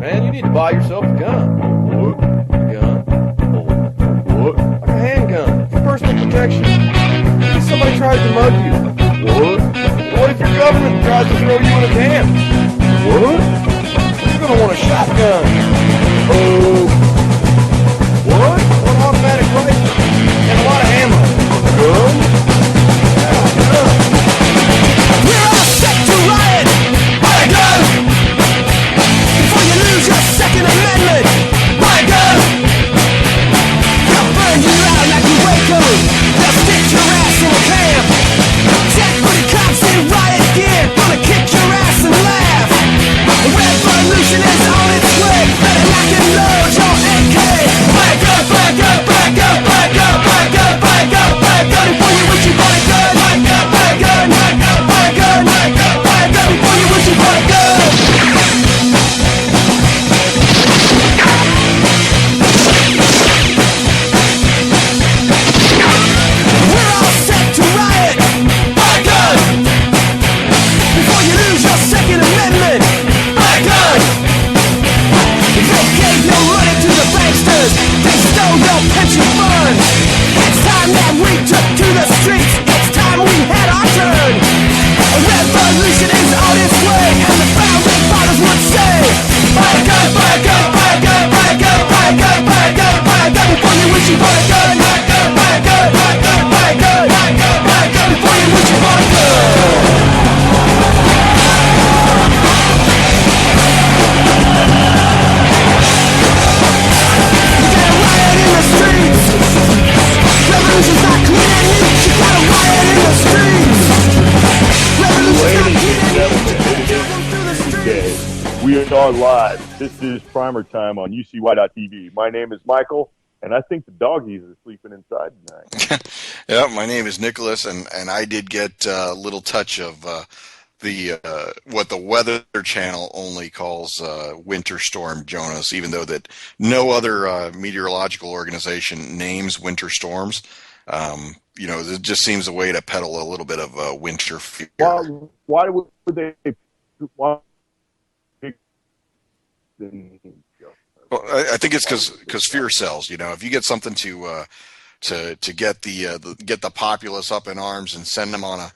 man, you need to buy yourself a gun. What? Gun? Oh, what? Like a handgun. For personal protection. If somebody tries to mug you. What? What if your government tries to throw you in a can? What? You're gonna want a shotgun. Oh. What? An automatic rifle. And a lot of ammo. Gun? Yeah, gun. We're all set to riot. Buy a gun before you lose your Second Amendment. Buy a gun. They'll burn you out like a Waco. They'll stick your ass in a camp. Jack for the cops in riot gear, gonna kick your ass and laugh. The revolution is on its way. Better lock and load your AK. Buy a gun, buy a gun, buy a gun, buy a gun, buy a gun, buy a gun, buy a gun before you wish you bought a gun. Buy a gun, buy a gun, buy a gun, buy a gun, buy a gun, buy a gun before you wish you bought a gun. We're all set to riot. Buy a gun before you lose your Second Amendment. Buy a gun. They gave your money to the banksters. They stole your pension funds. It's time that we took to the streets. It's time we had our turn. A revolution is on its way, and the founding fathers would say, buy a gun, buy a gun, buy a gun, buy a gun, buy a gun, buy a gun, buy a gun before you wish you bought a gun. Buy a gun, buy a gun, buy a gun, buy a gun, buy a gun, buy a gun before you wish you bought a gun. Revolution's not clean and neat. You gotta riot in the streets. Revolution's not clean and neat. We are live. This is PrimerTime on UCY.tv. My name is Michael, and I think the doggies are sleeping inside tonight. Yeah, my name is Nicholas, and I did get a little touch of what the Weather Channel only calls Winter Storm Jonas, even though that no other meteorological organization names winter storms. It just seems a way to peddle a little bit of winter fear. Why would they? Why? Well, I think it's because fear sells. If you get something to get the populace up in arms and send them on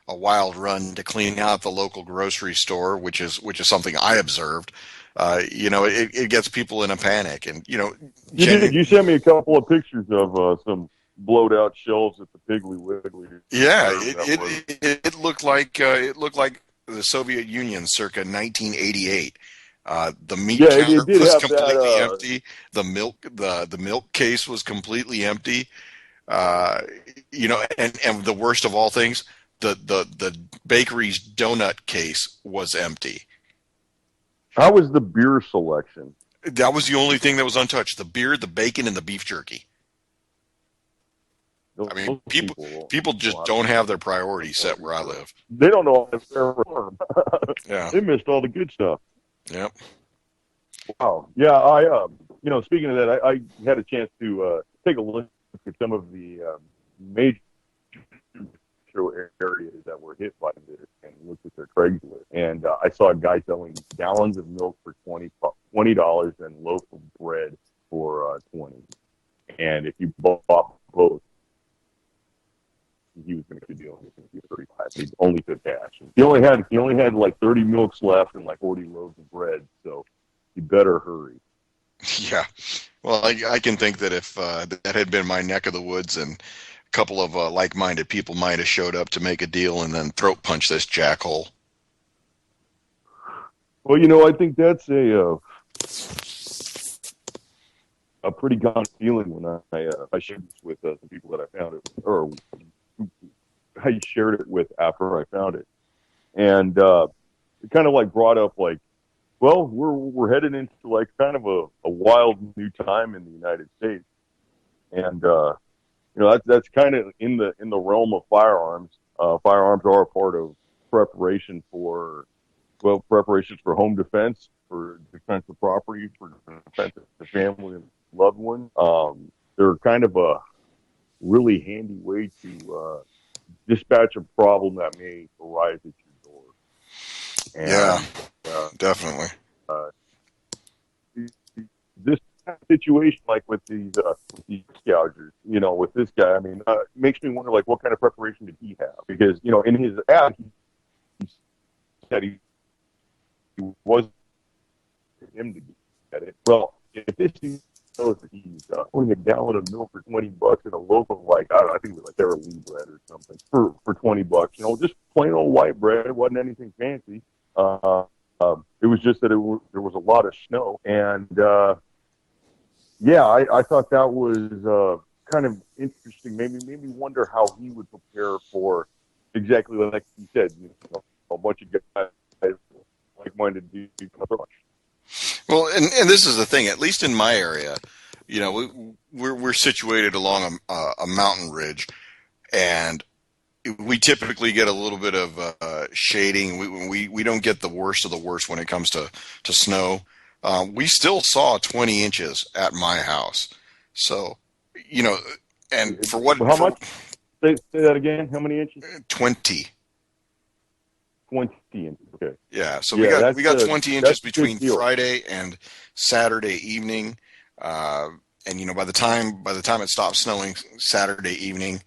a wild run to clean out the local grocery store, which is something I observed. It gets people in a panic, and you sent me a couple of pictures of some blowed out shelves at the Piggly Wiggly. Yeah, it looked like the Soviet Union circa 1988. The meat counter was completely empty. The milk case was completely empty. And the worst of all things, the bakery's donut case was empty. How was the beer selection? That was the only thing that was untouched: the beer, the bacon, and the beef jerky. I mean, people just don't have their priorities set where I live. They don't know if they're wrong. Yeah, they missed all the good stuff. Yep. Wow. Yeah, I speaking of that, I had a chance to take a look at some of the major areas that were hit by this and looked at their Craigslist. And I saw a guy selling gallons of milk for $20 and loaf of bread for $20. And if you bought both, he was going to deal with it for $35. He only took cash. He only had like 30 milks left and like 40 loaves of bread. So you better hurry. Yeah. Well, I can think that if that had been my neck of the woods and a couple of like-minded people might have showed up to make a deal and then throat punch this jackhole. Well, I think that's a pretty common feeling when I shared this with some people that I found it, or I shared it with after I found it. And it kind of like brought up like, well, we're headed into like kind of a wild new time in the United States. And that's kind of in the realm of firearms. Firearms are a part of preparations for home defense, for defense of property, for defense of the family and loved ones. They're kind of a really handy way to dispatch a problem that may arise at your door. And, yeah, definitely. situation like with these gougers, with this guy, I mean, it makes me wonder, like, what kind of preparation did he have? Because, in his ad, he said he was him to get it. Well, if this knows that he's putting a gallon of milk for $20 in a loaf of, like, I don't know, I think it was like Sara Lee bread or something for $20, just plain old white bread. It wasn't anything fancy. It was just that there was a lot of snow, and I thought that was kind of interesting. Made me wonder how he would prepare for exactly like you said, a bunch of guys like-minded dudes come from. Well, and this is the thing. At least in my area, we're situated along a mountain ridge, and we typically get a little bit of shading. We don't get the worst of the worst when it comes to snow. We still saw 20 inches at my house. So, and for what? How much? Say that again. How many inches? 20. 20 inches. Okay. Yeah. So we got 20 inches between Friday and Saturday evening. And by the time it stopped snowing Saturday evening,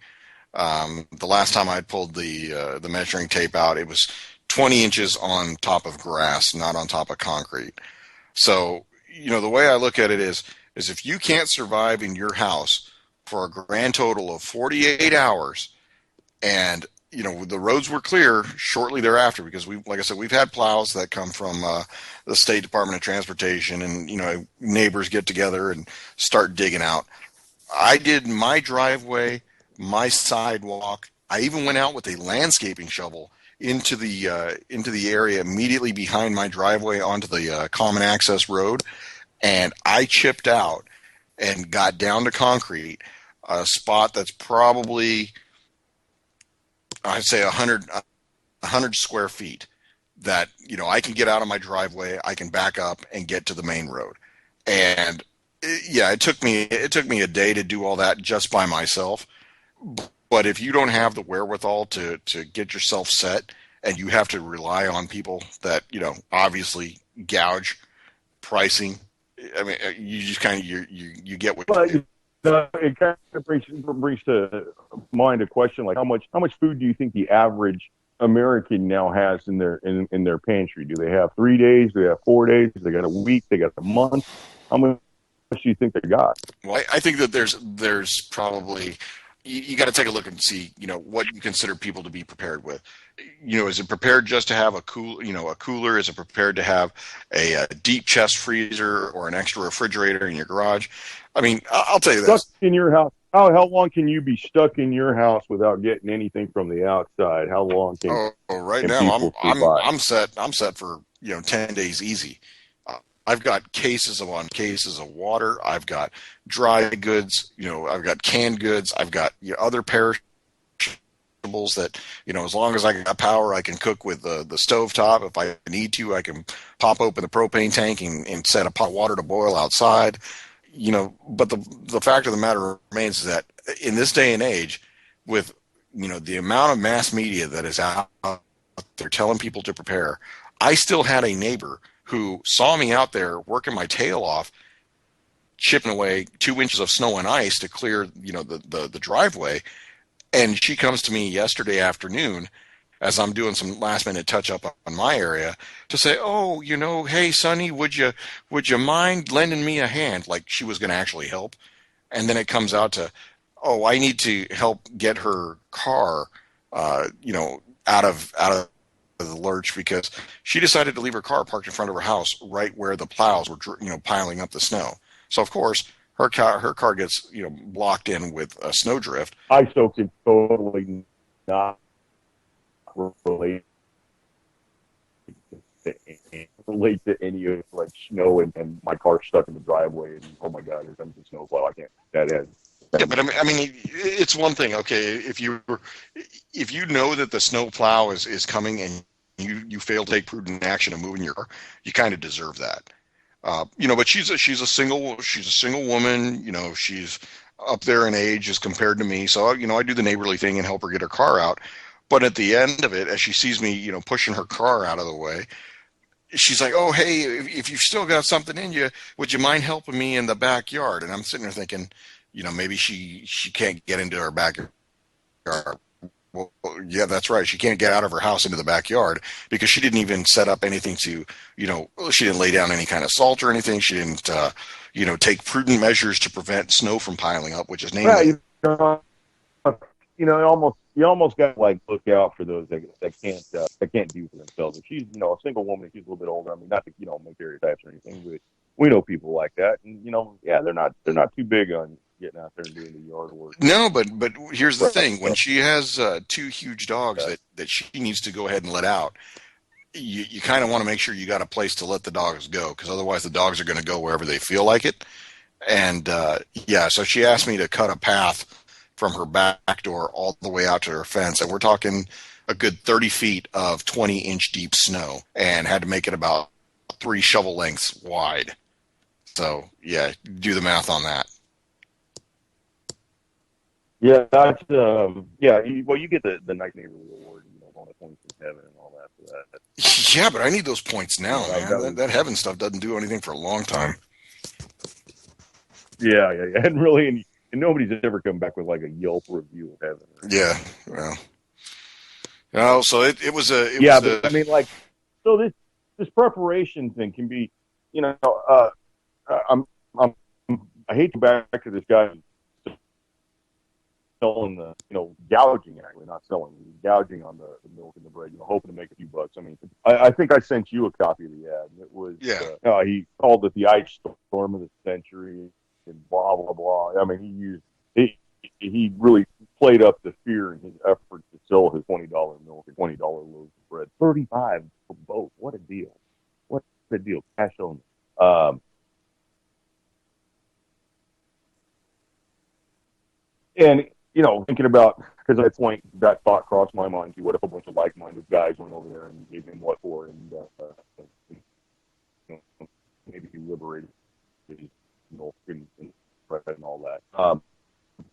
the last time I pulled the measuring tape out, it was 20 inches on top of grass, not on top of concrete. So, the way I look at it is if you can't survive in your house for a grand total of 48 hours, and the roads were clear shortly thereafter, because like I said, we've had plows that come from the State Department of Transportation, and neighbors get together and start digging out. I did my driveway, my sidewalk. I even went out with a landscaping shovel into the area immediately behind my driveway onto the common access road, and I chipped out and got down to concrete, a spot that's probably, I'd say 100 square feet, that I can get out of my driveway, I can back up and get to the main road. And it took me a day to do all that just by myself. But if you don't have the wherewithal to get yourself set, and you have to rely on people that obviously gouge pricing, I mean, you just kind of you get what. But it kind of brings to mind a question like how much food do you think the average American now has in their pantry? Do they have 3 days? Do they have 4 days? They got a week? They got a month? How much do you think they got? Well, I think that there's probably, you got to take a look and see, what you consider people to be prepared with. Is it prepared just to have a cooler? Is it prepared to have a deep chest freezer or an extra refrigerator in your garage? I mean, I'll tell you this. Stuck in your house. How long can you be stuck in your house without getting anything from the outside? How long can? Right now I'm set for 10 days easy. I've got cases upon cases of water. I've got dry goods. I've got canned goods. I've got other perishables that, as long as I got power, I can cook with the stovetop. If I need to, I can pop open the propane tank and set a pot of water to boil outside. But the fact of the matter remains is that in this day and age, with the amount of mass media that is out there telling people to prepare, I still had a neighbor who saw me out there working my tail off, chipping away 2 inches of snow and ice to clear, the driveway. And she comes to me yesterday afternoon as I'm doing some last minute touch up on my area to say, oh, hey, Sonny, would you mind lending me a hand? Like she was going to actually help. And then it comes out to, oh, I need to help get her car, out of the lurch, because she decided to leave her car parked in front of her house right where the plows were, piling up the snow. So of course her car gets, blocked in with a snowdrift. I so can totally not relate to any of like snow and my car stuck in the driveway and oh my god, here comes the snowplow. I can't. That is. Yeah, but I mean, it's one thing. Okay, if you know that the snow plow is coming and you fail to take prudent action of moving your car, you kind of deserve that. But she's a single woman. She's up there in age as compared to me. So I do the neighborly thing and help her get her car out. But at the end of it, as she sees me, pushing her car out of the way, she's like, "Oh, hey, if you've still got something in you, would you mind helping me in the backyard?" And I'm sitting there thinking, maybe she can't get into her backyard. Well, yeah, that's right. She can't get out of her house into the backyard because she didn't even set up anything to, she didn't lay down any kind of salt or anything. She didn't, take prudent measures to prevent snow from piling up, which is Well, namely. you almost got to like look out for those that can't do for themselves. If she's a single woman, if she's a little bit older. I mean, not to make stereotypes or anything, but we know people like that, and yeah, they're not too big on getting out there and doing the yard work. No, but here's the thing: when she has two huge dogs that she needs to go ahead and let out, you kind of want to make sure you got a place to let the dogs go, because otherwise the dogs are going to go wherever they feel like it. And yeah, so she asked me to cut a path from her back door all the way out to her fence, and we're talking a good 30 feet of 20-inch deep snow, and had to make it about 3 shovel lengths wide. So yeah, do the math on that. Yeah, that's yeah. You get the nice neighborhood award, bonus points in heaven and all that for that. Yeah, but I need those points now, Yeah, man. That heaven stuff doesn't do anything for a long time. Yeah, and really, and nobody's ever come back with like a Yelp review of heaven. Yeah, well, so it was a I mean, like, so this preparation thing can be, I hate to go back to this guy selling gouging, actually, not selling, gouging on the milk and the bread, hoping to make a few bucks. I mean, I think I sent you a copy of the ad. It was, he called it the ice storm of the century and blah, blah, blah. I mean, he really played up the fear in his effort to sell his $20 milk and $20 loaves of bread. 35 for both. What a deal. What a deal. Cash only. And, thinking about, because at that point, that thought crossed my mind too. What if a bunch of like-minded guys went over there and gave him what for, and maybe he liberated his milk and bread and all that.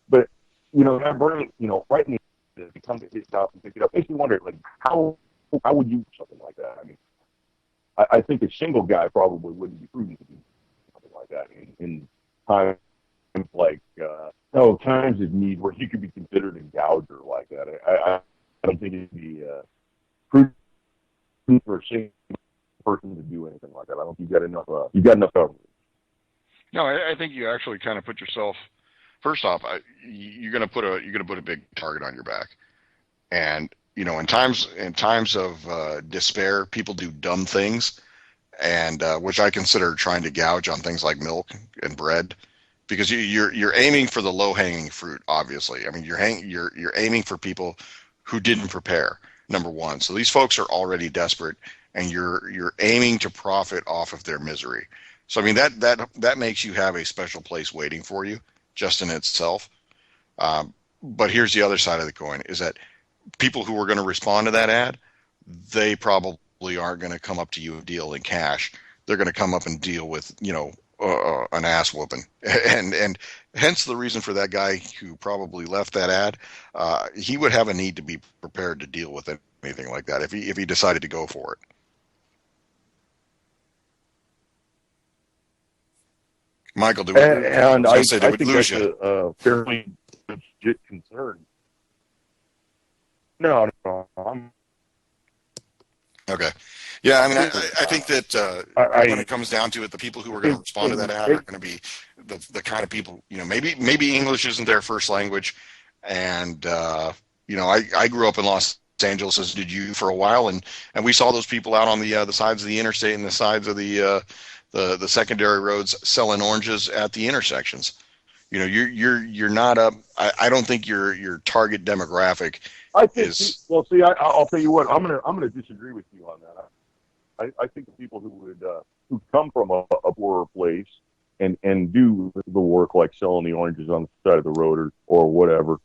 But, that brain, right in the come to his house and pick it up, makes me wonder, like, how would you do something like that? I mean, I think a single guy probably wouldn't be prudent to do something like that in times like times of need where you could be considered a gouger like that. I don't think it'd be prudent for a single person to do anything like that. I don't think you've got enough coverage. No, I think you actually kind of put yourself. First off, you're gonna put a big target on your back, and in times of despair, people do dumb things, and which I consider trying to gouge on things like milk and bread, because you're aiming for the low hanging fruit. Obviously, I mean you're aiming for people who didn't prepare. Number one, so these folks are already desperate, and you're aiming to profit off of their misery. So I mean that makes you have a special place waiting for you just in itself. But here's the other side of the coin: is that people who are going to respond to that ad, they probably aren't going to come up to you and deal in cash. They're going to come up and deal with an ass whooping, and hence the reason for that guy who probably left that ad. He would have a need to be prepared to deal with anything like that if he decided to go for it. Michael, I think that's a fairly legit concern. No, I'm okay. Yeah, I mean, I think that when it comes down to it, the people who are going to respond to that ad are going to be the kind of people, maybe English isn't their first language, and I grew up in Los Angeles, as did you, for a while, and we saw those people out on the sides of the interstate and the sides of the secondary roads selling oranges at the intersections. You're not up. I don't think your target demographic is. Well, see, I'll tell you what. I'm gonna disagree with you on that. I think the people who come from a poorer place and do the work like selling the oranges on the side of the road or whatever,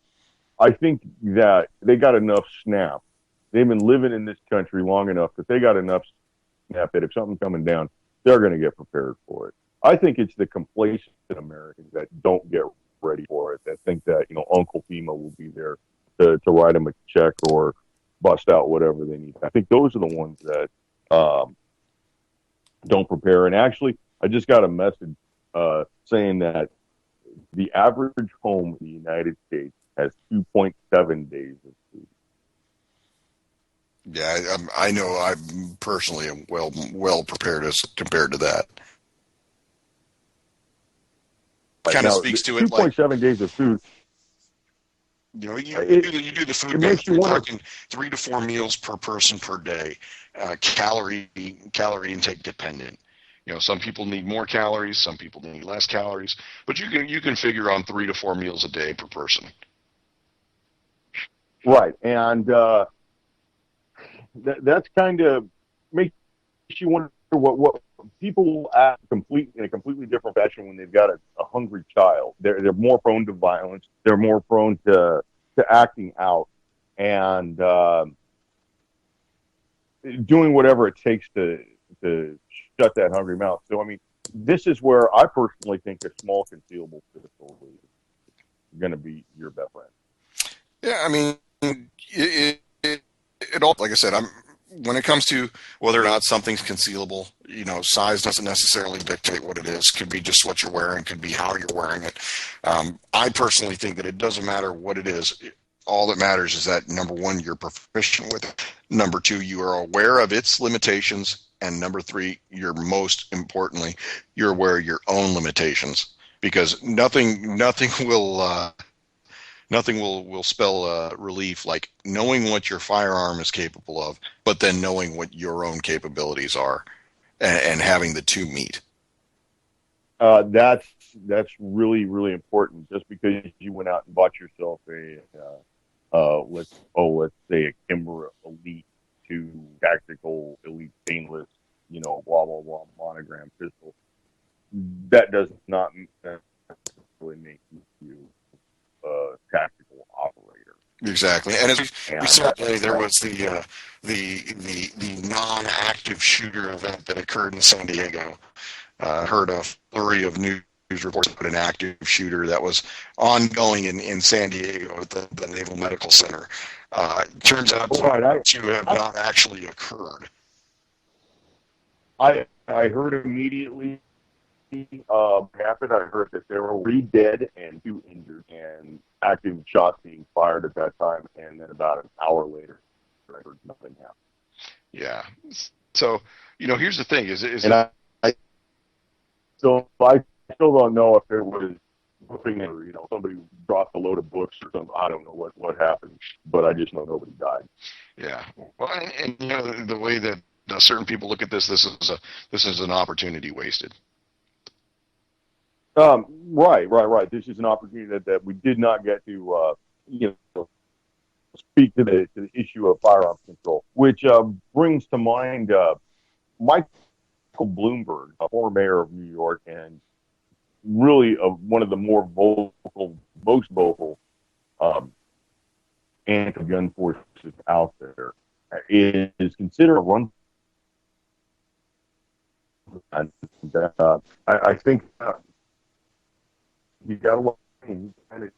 I think that they got enough snap. They've been living in this country long enough that they got enough snap that if something's coming down, they're going to get prepared for it. I think it's the complacent Americans that don't get ready for it, that think that, Uncle FEMA will be there to write them a check or bust out whatever they need. I think those are the ones that don't prepare. And actually, I just got a message saying that the average home in the United States has 2.7 days of food. Yeah, I know. I personally am well prepared as compared to that. Right Kind of now, speaks to it, like 2.7 days of food. you do the food. It makes you We're wonder. talking 3 to 4 meals per person per day, calorie intake dependent. Some people need more calories, some people need less calories, but you can figure on 3 to 4 meals a day per person. Right, and that's kind of makes you wonder what people will act in a completely different fashion when they've got a hungry child. They're more prone to violence. They're more prone to acting out and doing whatever it takes to shut that hungry mouth. So I mean, this is where I personally think a small concealable pistol is going to be your best friend. Yeah, I mean, it all, like I said, when it comes to whether or not something's concealable, size doesn't necessarily dictate what it is. Could be just what you're wearing, could be how you're wearing it. I personally think that it doesn't matter what it is. All that matters is that, number one, you're proficient with it. Number two, you are aware of its limitations. And number three, most importantly, you're aware of your own limitations. Because nothing will spell relief like knowing what your firearm is capable of, but then knowing what your own capabilities are, and having the two meet. That's really, really important. Just because you went out and bought yourself let's say a Kimber Elite 2 tactical elite stainless, blah blah blah monogram pistol, that does not necessarily make you a tactical operator. Exactly, and as we saw today, there was the non-active shooter event that occurred in San Diego. Heard a flurry of news reports about an active shooter that was ongoing in San Diego at the Naval Medical Center. Turns out to have not actually occurred. I heard immediately happened. I heard that there were 3 dead and 2 injured, and active shots being fired at that time. And then about an hour later, I heard nothing happened. Yeah. So here's the thing: I still don't know if there was something, or somebody dropped a load of books or something. I don't know what happened, but I just know nobody died. Yeah. Well, and the way that certain people look at this is an opportunity wasted. Right. This is an opportunity that we did not get to, speak to the issue of firearms control, which brings to mind Michael Bloomberg, a former mayor of New York, and really one of the most vocal anti-gun forces out there, is considered a run. And I think he got a lot of things, and it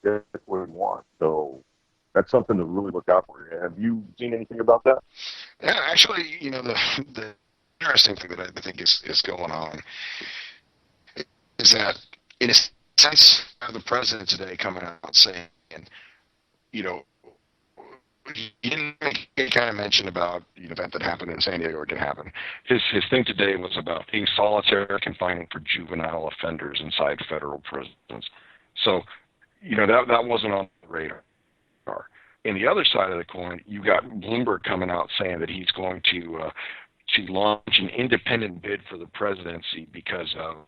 gets what he wants. So that's something to really look out for. Have you seen anything about that? Yeah, actually, the interesting thing that I think is going on is that, in a sense, the president today coming out saying, he didn't make any kind of mention about the event that happened in San Diego. It didn't happen. His thing today was about being solitary confining for juvenile offenders inside federal prisons. So, that wasn't on the radar. In the other side of the coin, you got Bloomberg coming out saying that he's going to launch an independent bid for the presidency because of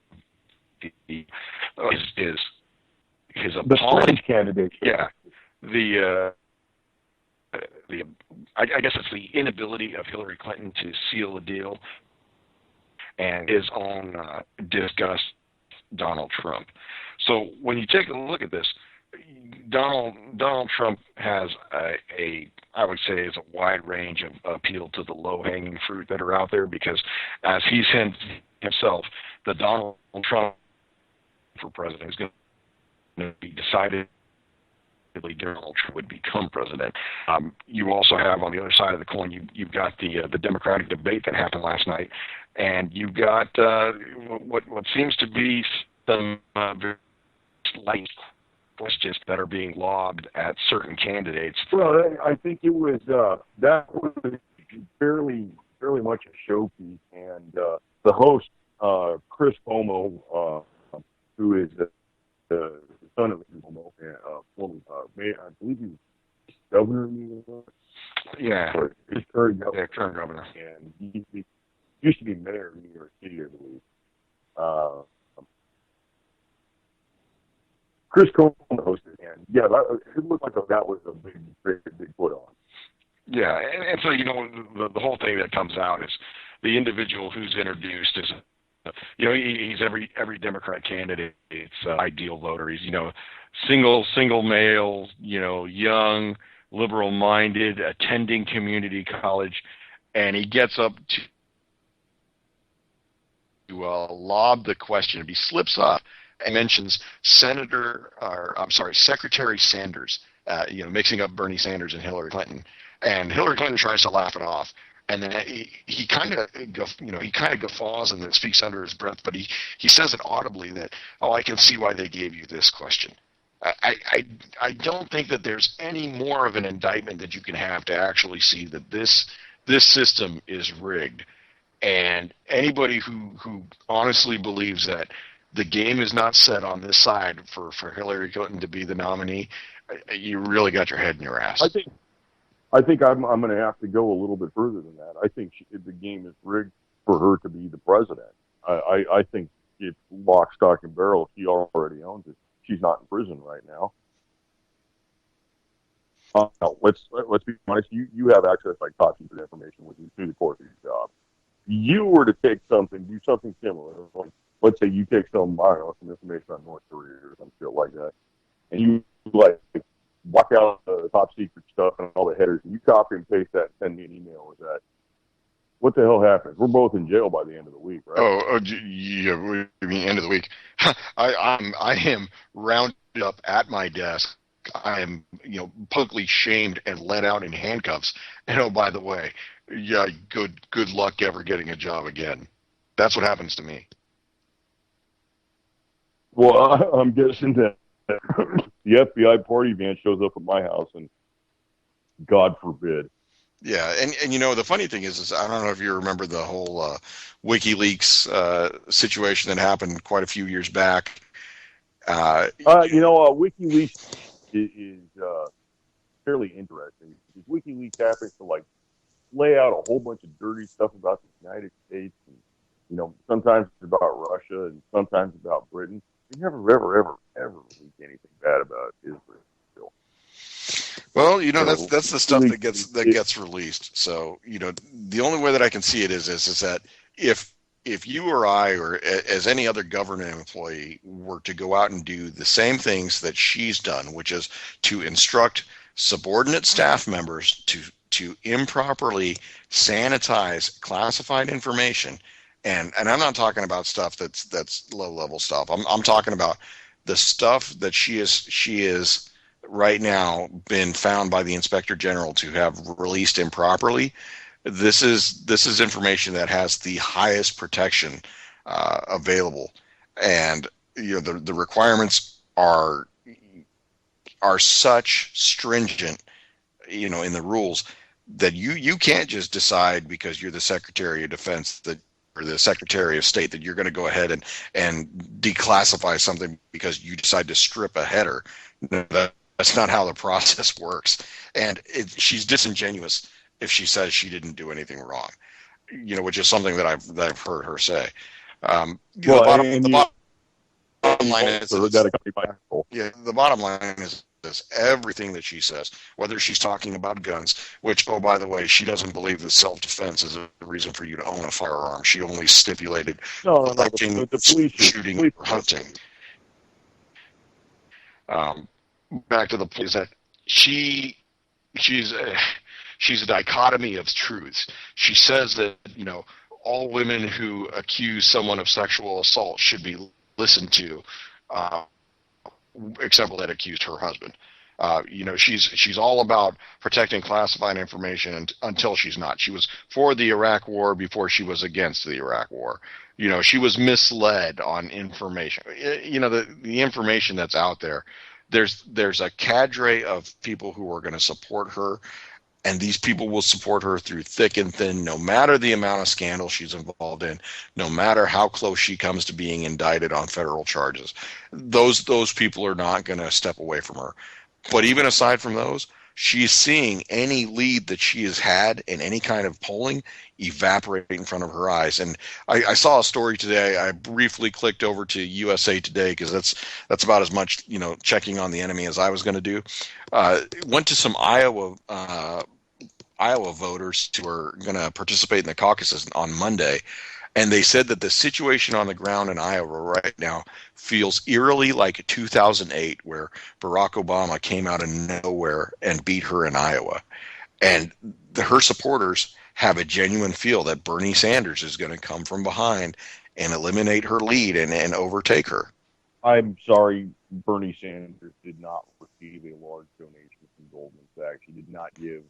his French candidate. Yeah, I guess it's the inability of Hillary Clinton to seal a deal, and his own disgust Donald Trump. So when you take a look at this, Donald Trump has I would say, is a wide range of appeal to the low-hanging fruit that are out there, because as he's himself, the Donald Trump for president is going to be decided Donald Trump would become president. You also have on the other side of the coin, you've got the Democratic debate that happened last night, and you've got what seems to be some very slight questions that are being lobbed at certain candidates. Well, I think it was that was fairly much a showpiece, and the host, Chris Cuomo, who is the son of Cuomo, I believe he was governor of New York. Yeah, his current governor. Yeah, current governor, and he used to be mayor of New York City, I believe. Chris Cuomo hosted, and yeah, it looked like that was a big put on. Yeah, and so the whole thing that comes out is the individual who's introduced is, he's every Democrat candidate's ideal voter. He's single male, young, liberal-minded, attending community college, and he gets up to lob the question. He slips up and mentions Secretary Sanders, mixing up Bernie Sanders and Hillary Clinton. And Hillary Clinton tries to laugh it off, and then he kind of guffaws and then speaks under his breath, but he says it audibly that, I can see why they gave you this question. I don't think that there's any more of an indictment that you can have to actually see that this system is rigged, and anybody who honestly believes that the game is not set on this side for Hillary Clinton to be the nominee, you really got your head in your ass. I think I'm going to have to go a little bit further than that. I think the game is rigged for her to be the president. I think it's lock, stock, and barrel. She already owns it. She's not in prison right now. Let's be honest. You have access like top secret information with you through the course of your job. You were to do something similar. Like, let's say you take some information on North Korea or some shit like that, and you walk out the top secret stuff and all the headers, and you copy and paste that and send me an email with that. What the hell happens? We're both in jail by the end of the week, right? Yeah. What do you mean end of the week? I am rounded up at my desk. I am, publicly shamed and let out in handcuffs. And by the way, yeah, good luck ever getting a job again. That's what happens to me. Well, I'm guessing that the FBI party van shows up at my house, and God forbid. Yeah, and the funny thing is I don't know if you remember the whole WikiLeaks situation that happened quite a few years back. WikiLeaks is fairly interesting because WikiLeaks happens to lay out a whole bunch of dirty stuff about the United States, and sometimes it's about Russia and sometimes about Britain. They never, ever leak anything bad about Israel. Well, that's the stuff that gets released. So, the only way that I can see it is that if you or I or as any other government employee were to go out and do the same things that she's done, which is to instruct subordinate staff members to improperly sanitize classified information. And I'm not talking about stuff that's low level stuff. I'm talking about the stuff that she is right now been found by the Inspector General to have released improperly. This is information that has the highest protection available, and the requirements are such stringent, in the rules that you can't just decide because you're the Secretary of Defense or the Secretary of State that you're going to go ahead and declassify something because you decide to strip a header. No, that's not how the process works. And she's disingenuous if she says she didn't do anything wrong, which is something that I've heard her say. The bottom line is the bottom line is everything that she says, whether she's talking about guns, which, by the way, she doesn't believe that self-defense is a reason for you to own a firearm. She only stipulated electing, the shooting, or hunting. Back to the point is that she's a dichotomy of truths. She says that all women who accuse someone of sexual assault should be listened to, except for that accused her husband. She's all about protecting classified information until she's not. She was for the Iraq War before she was against the Iraq War. She was misled on information. The information that's out there. There's a cadre of people who are going to support her, and these people will support her through thick and thin, no matter the amount of scandal she's involved in, no matter how close she comes to being indicted on federal charges. Those people are not going to step away from her. But even aside from those, she's seeing any lead that she has had in any kind of polling evaporate in front of her eyes. And I saw a story today. I briefly clicked over to USA Today because that's about as much checking on the enemy as I was going to do. Went to some Iowa voters who are going to participate in the caucuses on Monday. And they said that the situation on the ground in Iowa right now feels eerily like 2008, where Barack Obama came out of nowhere and beat her in Iowa. And her supporters have a genuine feel that Bernie Sanders is going to come from behind and eliminate her lead and overtake her. I'm sorry, Bernie Sanders did not receive a large donation from Goldman Sachs. He did not give,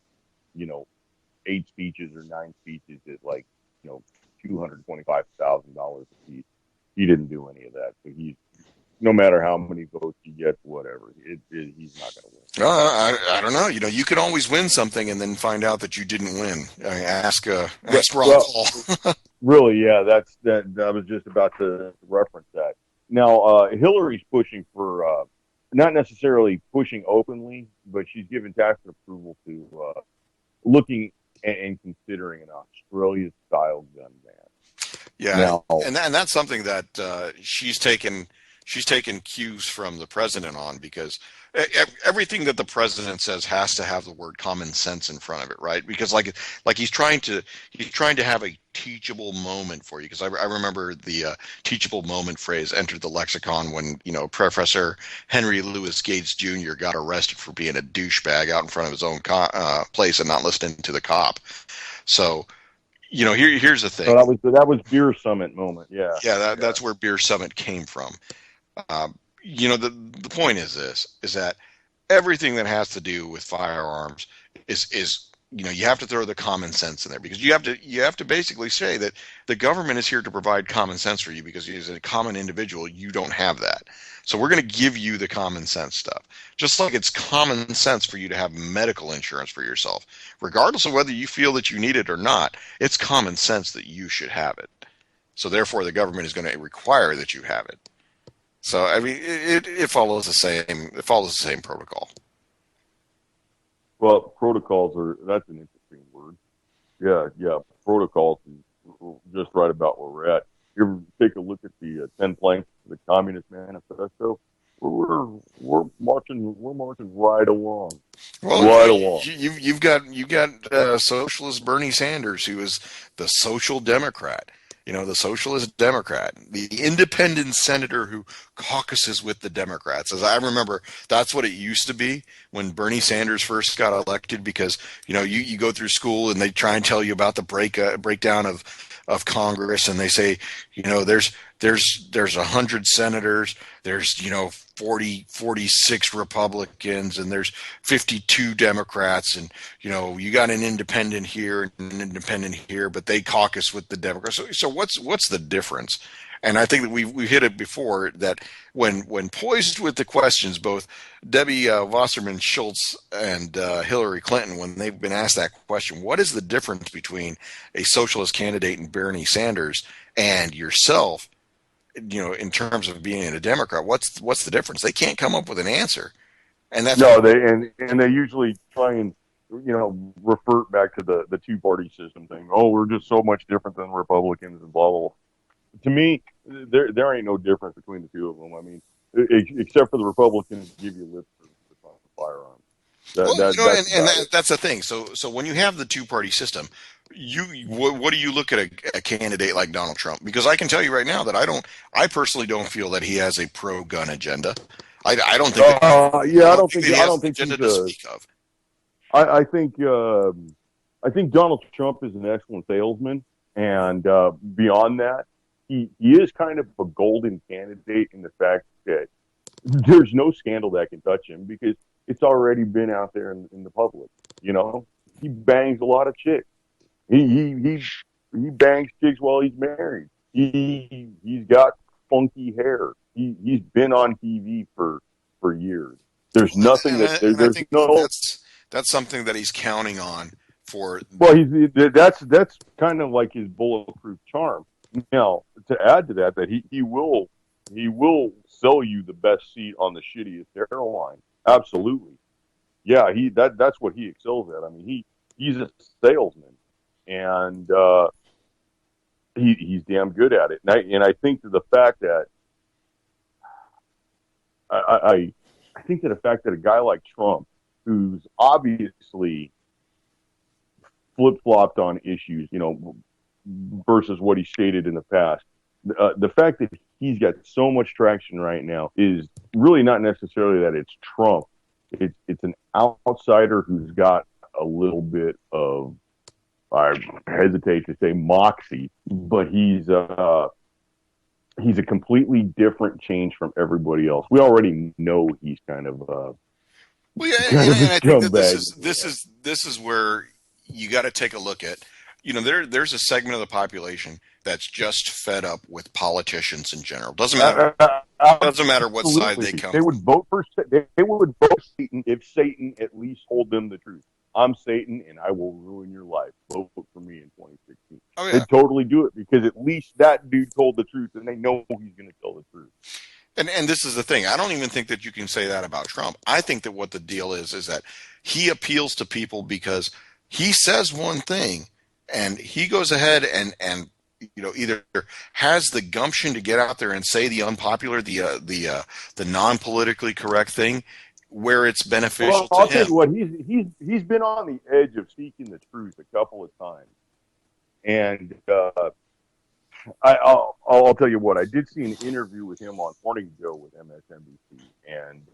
8 speeches or 9 speeches at $225,000 a piece. He didn't do any of that. So no matter how many votes he gets, whatever, he's not going to win. I don't know. You can always win something and then find out that you didn't win. Ask Ron Paul. Really, yeah, I was just about to reference that. Now, Hillary's pushing for, not necessarily pushing openly, but she's given tacit approval to looking and considering an Australia-style gun ban. Yeah, now, and that's something that she's taken cues from the president on, because everything that the president says has to have the word common sense in front of it, right? Because like he's trying to have a teachable moment for you. Because I remember the teachable moment phrase entered the lexicon when Professor Henry Louis Gates Jr. got arrested for being a douchebag out in front of his own place and not listening to the cop. So. Here's the thing. So that was Beer Summit moment. Yeah. Yeah, that's where Beer Summit came from. The point is that everything that has to do with firearms is you have to throw the common sense in there, because you have to basically say that the government is here to provide common sense for you, because as a common individual you don't have that. So we're going to give you the common sense stuff. Just like it's common sense for you to have medical insurance for yourself. Regardless of whether you feel that you need it or not, it's common sense that you should have it. So therefore the government is going to require that you have it. So I mean it follows the same protocol. Well, protocols that's an interesting word. Yeah, protocols is just right about where we're at. You ever take a look at the 10 planks of the Communist Manifesto? We're marching right along. Well, right along. You've got socialist Bernie Sanders, who is the social democrat. The socialist Democrat, the independent senator who caucuses with the Democrats. As I remember, that's what it used to be when Bernie Sanders first got elected, because, you go through school and they try and tell you about the breakdown of Congress, and they say, there's 100 senators, there's 46 Republicans, and there's 52 Democrats, and you got an independent here and an independent here, but they caucus with the Democrats. So what's the difference? And I think that we hit it before, that when poised with the questions, both Debbie Wasserman Schultz and Hillary Clinton, when they've been asked that question, what is the difference between a socialist candidate and Bernie Sanders and yourself, in terms of being a Democrat? What's the difference? They can't come up with an answer. And that's they usually try and revert back to the two-party system thing. Oh, we're just so much different than Republicans and blah blah blah. To me, there ain't no difference between the two of them. I mean, except for the Republicans give you lip for firearms. That's the thing. So when you have the two-party system, what do you look at a candidate like Donald Trump? Because I can tell you right now that I personally don't feel that he has a pro-gun agenda. I don't think. I don't think agenda to speak of. I think Donald Trump is an excellent salesman, and beyond that, he is kind of a golden candidate in the fact that there's no scandal that can touch him, because it's already been out there in the public. You know, he bangs a lot of chicks. He bangs chicks while he's married. He's got funky hair. He's been on TV for years. There's nothing I there's think no. that's something that he's counting on for. Well, that's kind of like his bulletproof charm. Now, to add to that, he will sell you the best seat on the shittiest airline. Absolutely, yeah. That's what he excels at. I mean, he's a salesman, and he's damn good at it. And I think that the fact that I think that the fact that a guy like Trump, who's obviously flip-flopped on issues, you know, versus what he stated in the past, the fact that he's got so much traction right now is really not necessarily that it's Trump. It's an outsider who's got a little bit of, I hesitate to say moxie, but he's a completely different change from everybody else. We already know he's kind of Well, yeah, kind of a and I think that scumbag. this is where you got to take a look at. You know, there's a segment of the population that's just fed up with politicians in general. Doesn't matter what side they come They would from. vote for. They would vote Satan if Satan at least told them the truth. I'm Satan, and I will ruin your life. Vote for me in 2016. Oh yeah, They'd totally do it because at least that dude told the truth, and they know he's going to tell the truth. and this is the thing. I don't even think that you can say that about Trump. I think that what the deal is that he appeals to people because he says one thing, and he goes ahead and you know, either has the gumption to get out there and say the unpopular, the non-politically correct thing, where it's beneficial Well, I'll to tell him. you what. He's been on the edge of seeking the truth a couple of times, and I'll tell you what. I did see an interview with him on Morning Joe with MSNBC, and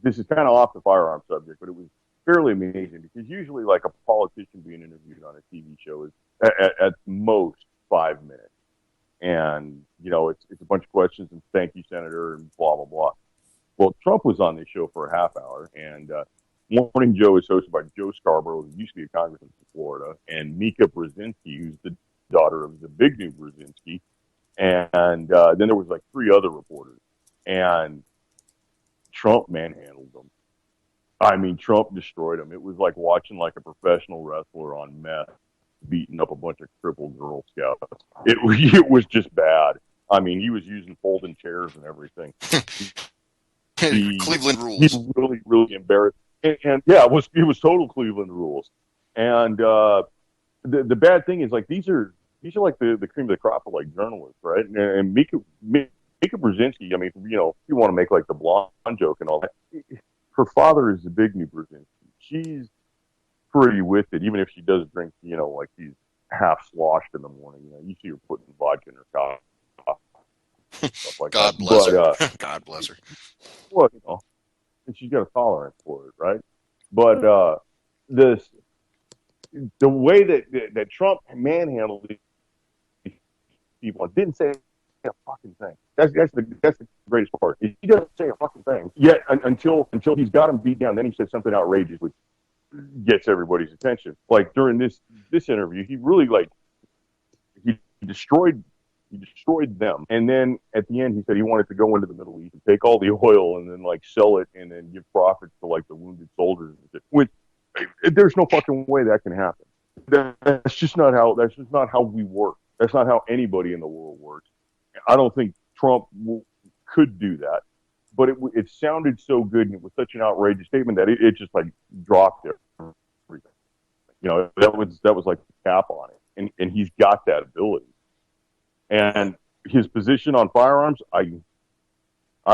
this is kind of off the firearm subject, but it was fairly amazing because usually, like a politician being interviewed on a TV show is at most 5 minutes, and you know it's a bunch of questions and thank you, Senator, and blah blah blah. Well, Trump was on this show for a half hour, and Morning Joe is hosted by Joe Scarborough, who used to be a congressman from Florida, and Mika Brzezinski, who's the daughter of the big new Brzezinski, and then there was like 3 other reporters, and Trump manhandled them. I mean, Trump destroyed them. It was like watching like a professional wrestler on meth beating up a bunch of crippled Girl Scouts. It was just bad. I mean, he was using folding chairs and everything. Cleveland rules. He's really embarrassed. And yeah, it was total Cleveland rules. And the bad thing is like these are like the cream of the crop of like journalists, right? And Mika Brzezinski, I mean, you know, if you want to make like the blonde joke and all that, her father is the big new Brzezinski. She's pretty with it, even if she does drink, you know, like she's half sloshed in the morning. You know, you see her putting vodka in her coffee. Stuff like God that. bless her. God bless her. Well, you know, and she's got a tolerance for it, right? But the way that Trump manhandled these people and didn't say a fucking thing. That's the greatest part. He doesn't say a fucking thing yet until he's got him beat down. Then he says something outrageous, which gets everybody's attention. Like during this interview, he really he destroyed them. And then at the end, he said he wanted to go into the Middle East and take all the oil and then like sell it and then give profits to like the wounded soldiers. Which there's no fucking way that can happen. That's just not how we work. That's not how anybody in the world works. I don't think Trump could do that. But it sounded so good and it was such an outrageous statement that it just like dropped everything. You know, that was like a cap on it. And he's got that ability. And his position on firearms, I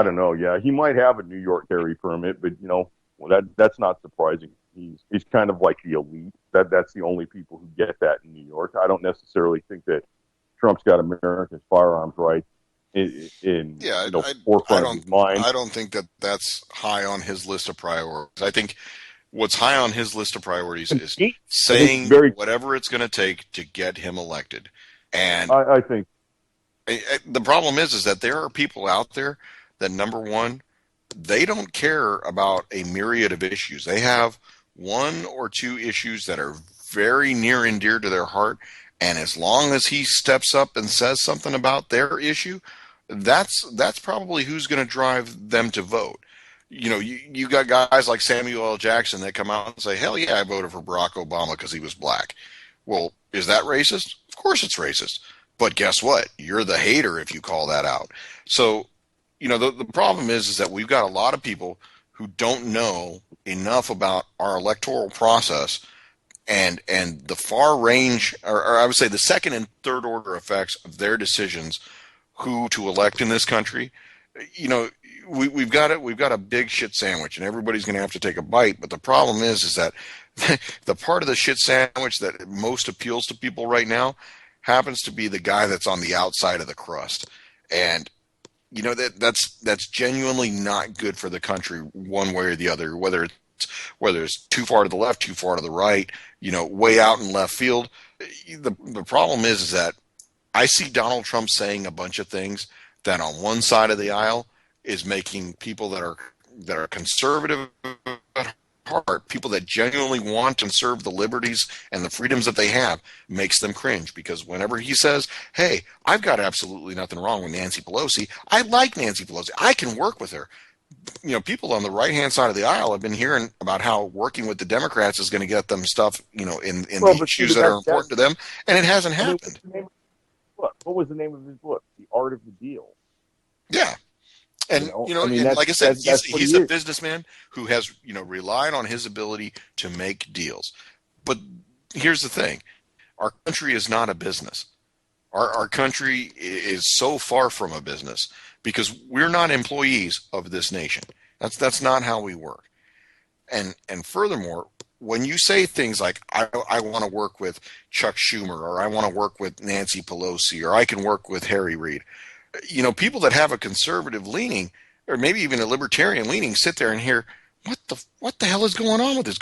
don't know. Yeah, he might have a New York carry permit, but you know, well, that's not surprising. He's kind of like the elite. That's the only people who get that in New York. I don't necessarily think that Trump's got America's firearms rights in forefront of his mind. I don't think that that's high on his list of priorities. I think what's high on his list of priorities is saying whatever it's going to take to get him elected. And I think the problem is that there are people out there that, number one, they don't care about a myriad of issues. They have one or two issues that are very near and dear to their heart, and as long as he steps up and says something about their issue, that's probably who's going to drive them to vote. You got guys like Samuel L. Jackson that come out and say, hell yeah, I voted for Barack Obama because he was black. Well, is that racist? Of course it's racist. But guess what? You're the hater if you call that out. So, the problem is that we've got a lot of people who don't know enough about our electoral process and the far range, or I would say the second and third order effects of their decisions who to elect in this country. We've got a big shit sandwich, and everybody's going to have to take a bite. But the problem is that the part of the shit sandwich that most appeals to people right now happens to be the guy that's on the outside of the crust, and that's genuinely not good for the country one way or the other. Whether it's too far to the left, too far to the right, way out in left field. The problem is that I see Donald Trump saying a bunch of things that on one side of the aisle is making people that are conservative at heart, people that genuinely want to conserve the liberties and the freedoms that they have, makes them cringe. Because whenever he says, hey, I've got absolutely nothing wrong with Nancy Pelosi, I like Nancy Pelosi, I can work with her. People on the right-hand side of the aisle have been hearing about how working with the Democrats is going to get them stuff, in the issues that are important to them, and it hasn't happened. What was the name of his book? The Art of the Deal. Yeah. And, like I said, he's a businessman who has, relied on his ability to make deals. But here's the thing. Our country is not a business. Our country is so far from a business because we're not employees of this nation. That's not how we work. And furthermore, when you say things like, I want to work with Chuck Schumer, or I want to work with Nancy Pelosi, or I can work with Harry Reid, people that have a conservative leaning, or maybe even a libertarian leaning, sit there and hear, what the hell is going on with this?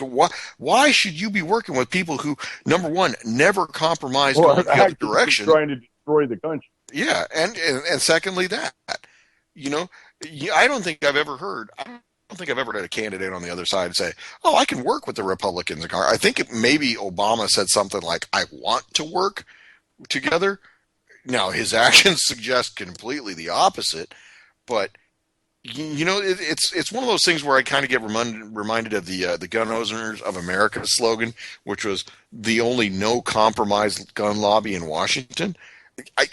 Why should you be working with people who, number one, never compromise going the other direction? Trying to destroy the country. Yeah, and secondly, that, I don't think I've ever heard a candidate on the other side say, oh, I can work with the Republicans. I think maybe Obama said something like, I want to work together. Now, his actions suggest completely the opposite, but it's one of those things where I kind of get reminded of the Gun Owners of America slogan, which was the only no compromise gun lobby in Washington. I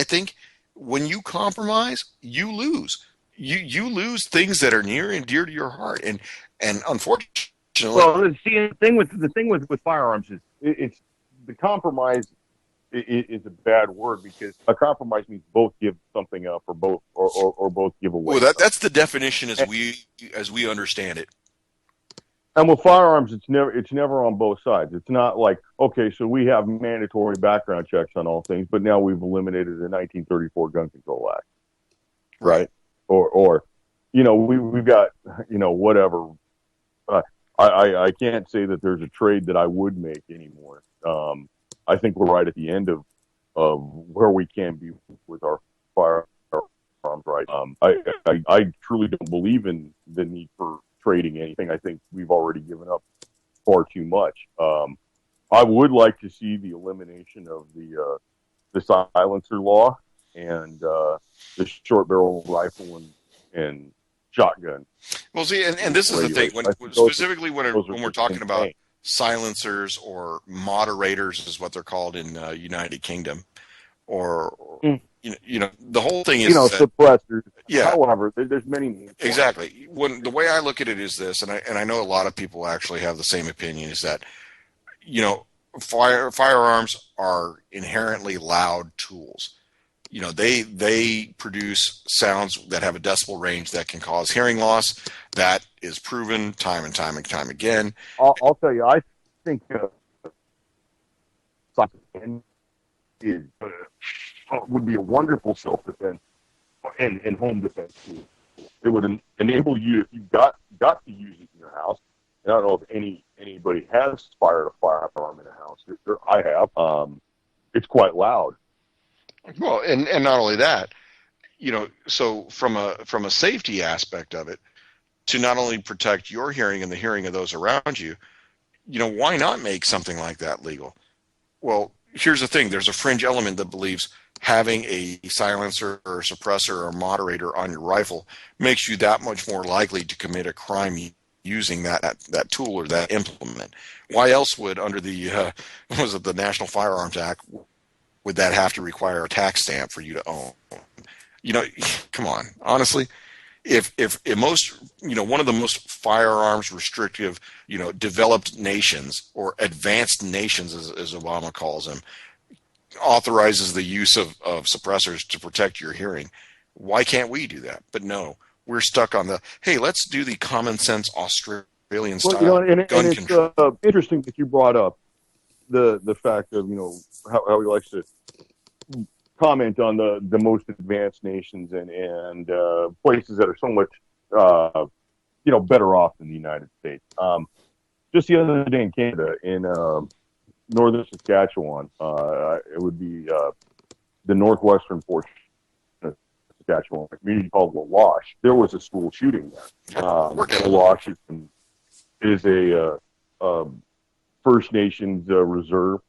think when you compromise, you lose. You lose things that are near and dear to your heart, and unfortunately, well, see, the thing with firearms is it's the compromise. Is a bad word because a compromise means both give something up or both give away. Well, that's the definition as we understand it. And with firearms, it's never on both sides. It's not like, okay, so we have mandatory background checks on all things, but now we've eliminated the 1934 Gun Control Act, right? Or we've got whatever. I can't say that there's a trade that I would make anymore. I think we're right at the end of where we can be with our firearms right. I truly don't believe in the need for trading anything. I think we've already given up far too much. I would like to see the elimination of the silencer law and the short barrel rifle and shotgun. Well, see, and this is the thing when we're talking about silencers or moderators is what they're called in United Kingdom, or the whole thing is suppressors. Yeah. However, there's many names. Exactly. When the way I look at it is this, and I know a lot of people actually have the same opinion, is that firearms are inherently loud tools. They produce sounds that have a decibel range that can cause hearing loss. That is proven time and time again. I'll tell you, I think would be a wonderful self-defense and home defense tool. It would enable you, if you got to use it in your house. And I don't know if anybody has fired a firearm in a house. I have. It's quite loud. Well, and not only that, so from a safety aspect of it, to not only protect your hearing and the hearing of those around you, why not make something like that legal? Well, here's the thing. There's a fringe element that believes having a silencer or suppressor or moderator on your rifle makes you that much more likely to commit a crime using that tool or that implement. Why else would, under the was it the National Firearms Act, would that have to require a tax stamp for you to own? Come on. Honestly, if most, one of the most firearms restrictive, developed nations, or advanced nations, as Obama calls them, authorizes the use of suppressors to protect your hearing, why can't we do that? But no, we're stuck on hey, let's do the common sense Australian style and gun it's control. interesting that you brought up the fact of how he likes to comment on the most advanced nations and places that are so much better off than the United States. Just the other day in Canada, in northern Saskatchewan, it would be the northwestern portion of Saskatchewan, a community called La Loche. There was a school shooting there. La Loche is a First Nations reserve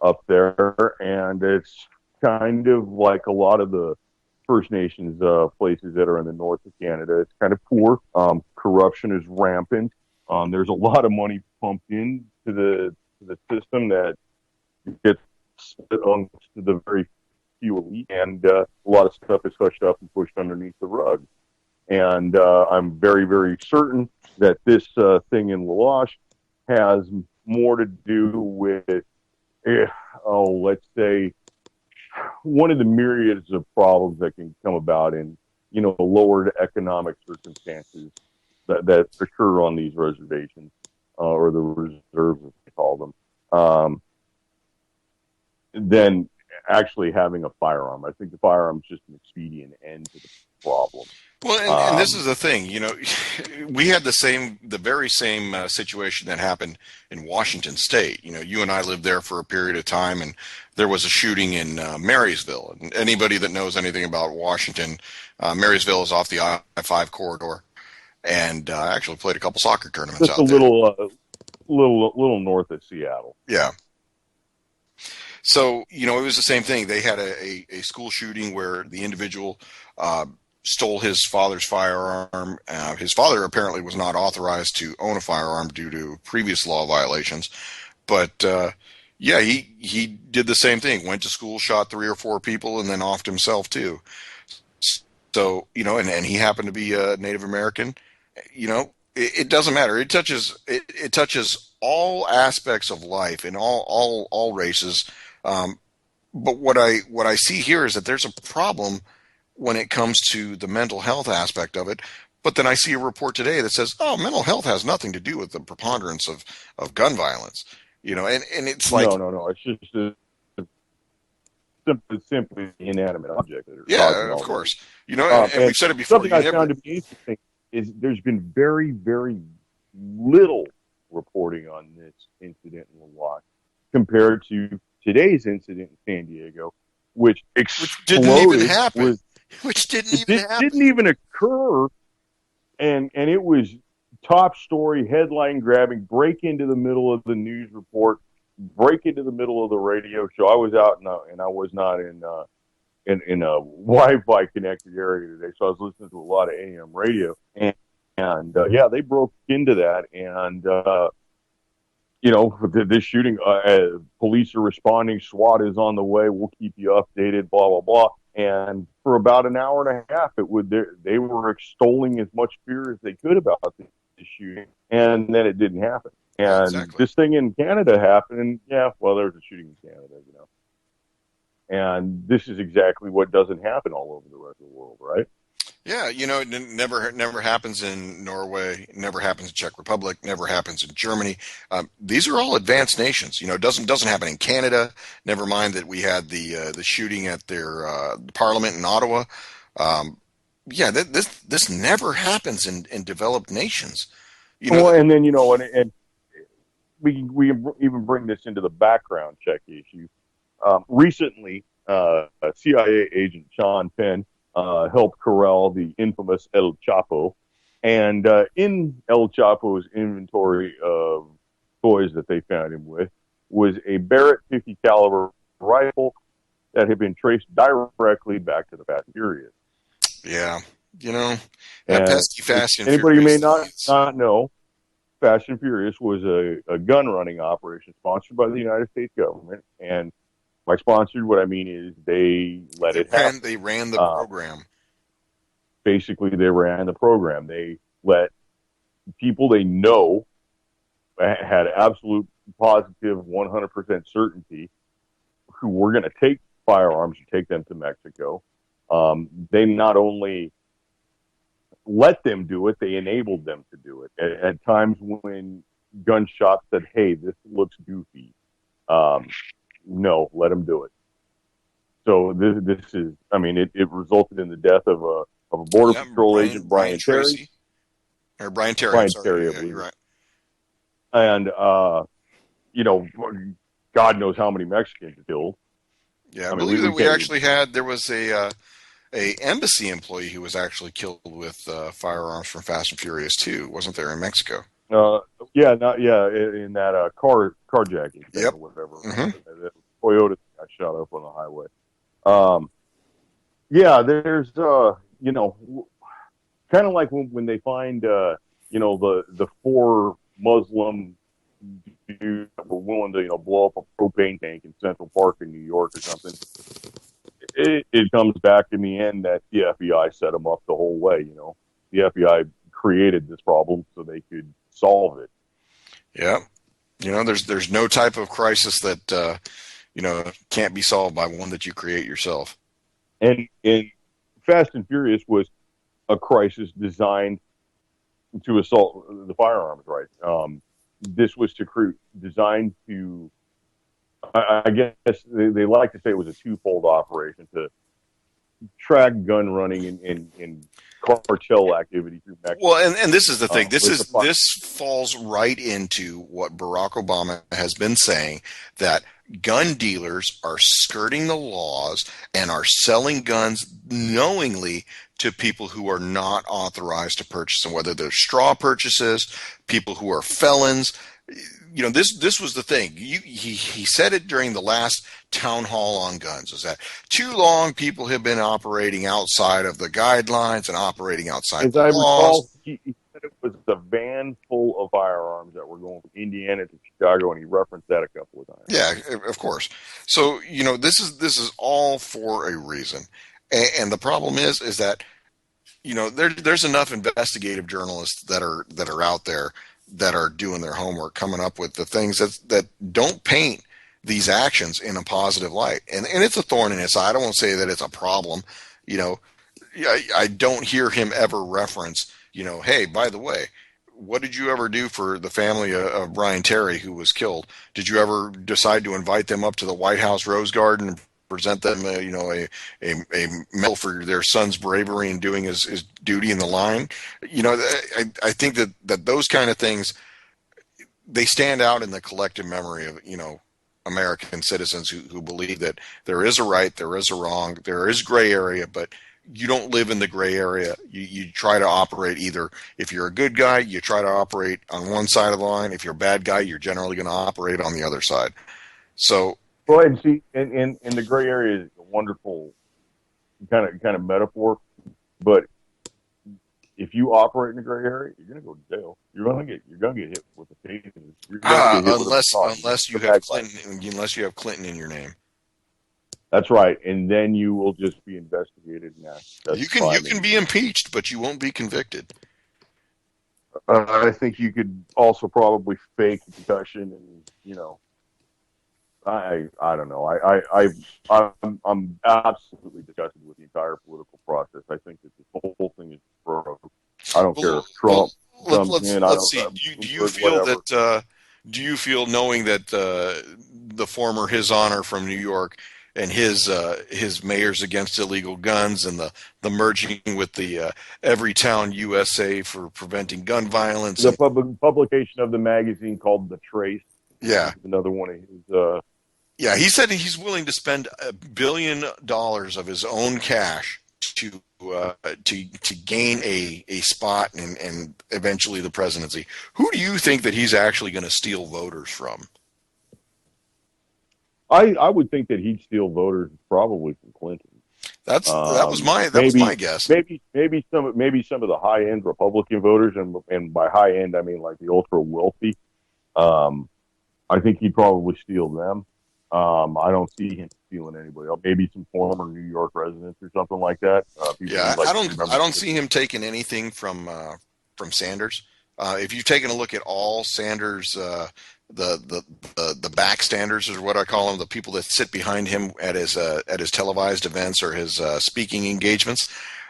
up there, and it's kind of like a lot of the First Nations places that are in the north of Canada. It's kind of poor. Corruption is rampant. There's a lot of money pumped into the system that gets split on to the very few elite, and a lot of stuff is hushed up and pushed underneath the rug. And I'm very, very certain that this thing in La Loche has more to do with, let's say, one of the myriads of problems that can come about in, lowered economic circumstances that occur on these reservations, or the reserves, as they call them, than actually having a firearm. I think the firearm is just an expedient end to the problem. Well, and this is the thing, we had the very same situation that happened in Washington State. You and I lived there for a period of time, and there was a shooting in Marysville. And anybody that knows anything about Washington, Marysville is off the I-5 corridor, and I actually played a couple soccer tournaments just out there. Little north of Seattle. Yeah. So, it was the same thing. They had a school shooting where the individual stole his father's firearm. His father apparently was not authorized to own a firearm due to previous law violations. But, he did the same thing. Went to school, shot 3 or 4 people, and then offed himself too. So, and he happened to be a Native American. It doesn't matter. It touches all aspects of life in all races. But what I see here is that there's a problem when it comes to the mental health aspect of it. But then I see a report today that says, mental health has nothing to do with the preponderance of gun violence. And it's like, no. It's just simply inanimate object. Yeah, of course. And we've said it before. Something I found to be interesting is there's been very, very little reporting on this incident in La Loche compared to today's incident in San Diego, which didn't even happen. Didn't even occur, and it was top story, headline grabbing, break into the middle of the news report, break into the middle of the radio show. I was out and I was not in a Wi-Fi connected area today, so I was listening to a lot of AM radio, and they broke into that, and this shooting, police are responding, SWAT is on the way, we'll keep you updated, blah blah blah. And for about an hour and a half, they were extolling as much fear as they could about the shooting, and then it didn't happen. And exactly. This thing in Canada happened, and there was a shooting in Canada, And this is exactly what doesn't happen all over the rest of the world, right? Yeah, it never happens in Norway, never happens in Czech Republic, never happens in Germany. These are all advanced nations. It doesn't happen in Canada. Never mind that we had the shooting at their parliament in Ottawa. This never happens in developed nations. And then and we even bring this into the background check issue. Recently, CIA agent Sean Penn helped corral the infamous El Chapo. And in El Chapo's inventory of toys that they found him with was a Barrett 50 caliber rifle that had been traced directly back to the Fast and Furious. Yeah. You know, that And pesky Fast and anybody who may Furious. not know, Fast and Furious was a gun running operation sponsored by the United States government. And by sponsored, what I mean is they let it happen. They ran the program. Basically, they ran the program. They let people they know had absolute positive 100% certainty who were going to take firearms and take them to Mexico. They not only let them do it, they enabled them to do it. At times when gun shops said, hey, this looks goofy, no, let them do it. So this is, I mean, it resulted in the death of a Border Patrol agent, Brian Terry. Brian Terry, Brian I'm sorry. Terry, I Yeah, believe. you're right. And, you know, God knows how many Mexicans killed. Yeah, I believe that we actually had, there was a embassy employee who was actually killed with firearms from Fast and Furious 2, wasn't there, in Mexico? In that carjacking thing or whatever. Mm-hmm. The Toyota got shot up on the highway. Yeah, there's you know, kind of like when they find you know, the four Muslim dudes that were willing to, you know, blow up a propane tank in Central Park in New York or something. It comes back in the end that the FBI set them up the whole way. You know, the FBI created this problem so they could solve it. Yeah, you know, there's no type of crisis that you know, can't be solved by one that you create yourself. And Fast and Furious was a crisis designed to assault the firearms right. This was designed to, I guess they like to say it was a twofold operation to track gun running and cartel activity through Mexico. Well, and this is the thing. This falls right into what Barack Obama has been saying, that gun dealers are skirting the laws and are selling guns knowingly to people who are not authorized to purchase them, whether they're straw purchases, people who are felons. You know, this was the thing. He said it during the last town hall on guns, is that too long people have been operating outside of the guidelines and operating outside the laws. Recall, he said it was a van full of firearms that were going from Indiana to Chicago, and he referenced that a couple of times. Yeah, of course. So, you know, this is all for a reason. And the problem is that, you know, there's enough investigative journalists that are out there that are doing their homework, coming up with the things that don't paint these actions in a positive light. And it's a thorn in his side. I won't say that it's a problem. You know, I don't hear him ever reference, you know, hey, by the way, what did you ever do for the family of Brian Terry who was killed? Did you ever decide to invite them up to the White House Rose Garden and present them, you know, a medal for their son's bravery in doing his duty in the line? You know, I think that those kind of things, they stand out in the collective memory of, you know, American citizens who believe that there is a right, there is a wrong, there is gray area, but you don't live in the gray area. You try to operate either, if you're a good guy, you try to operate on one side of the line. If you're a bad guy, you're generally going to operate on the other side. So, well, and see, in the gray area is a wonderful kind of metaphor, but if you operate in the gray area, you're going to go to jail. You're going to get hit with a taser. Unless you have Clinton in your name. That's right, and then you will just be investigated. You can be impeached, but you won't be convicted. I think you could also probably fake a concussion, and you know, I don't know. I'm absolutely disgusted with the entire political process. I think that this whole thing is broke. I don't care if Trump comes in. Let's see. Do you feel that? Do you feel, knowing that the former His Honor from New York and his Mayors Against Illegal Guns and the merging with the Everytown USA for preventing gun violence, the publication of the magazine called The Trace. Yeah, another one of his. Yeah, he said he's willing to spend $1 billion of his own cash to gain a spot and eventually the presidency. Who do you think that he's actually going to steal voters from? I would think that he'd steal voters probably from Clinton. That was my guess. Maybe some of the high end Republican voters, and by high end I mean like the ultra wealthy. I think he'd probably steal them. I don't see him stealing anybody else. Maybe some former New York residents or something like that. Yeah, I don't see him taking anything from Sanders. If you've taken a look at all Sanders, the backstanders is what I call them, the people that sit behind him at his televised events or his speaking engagements,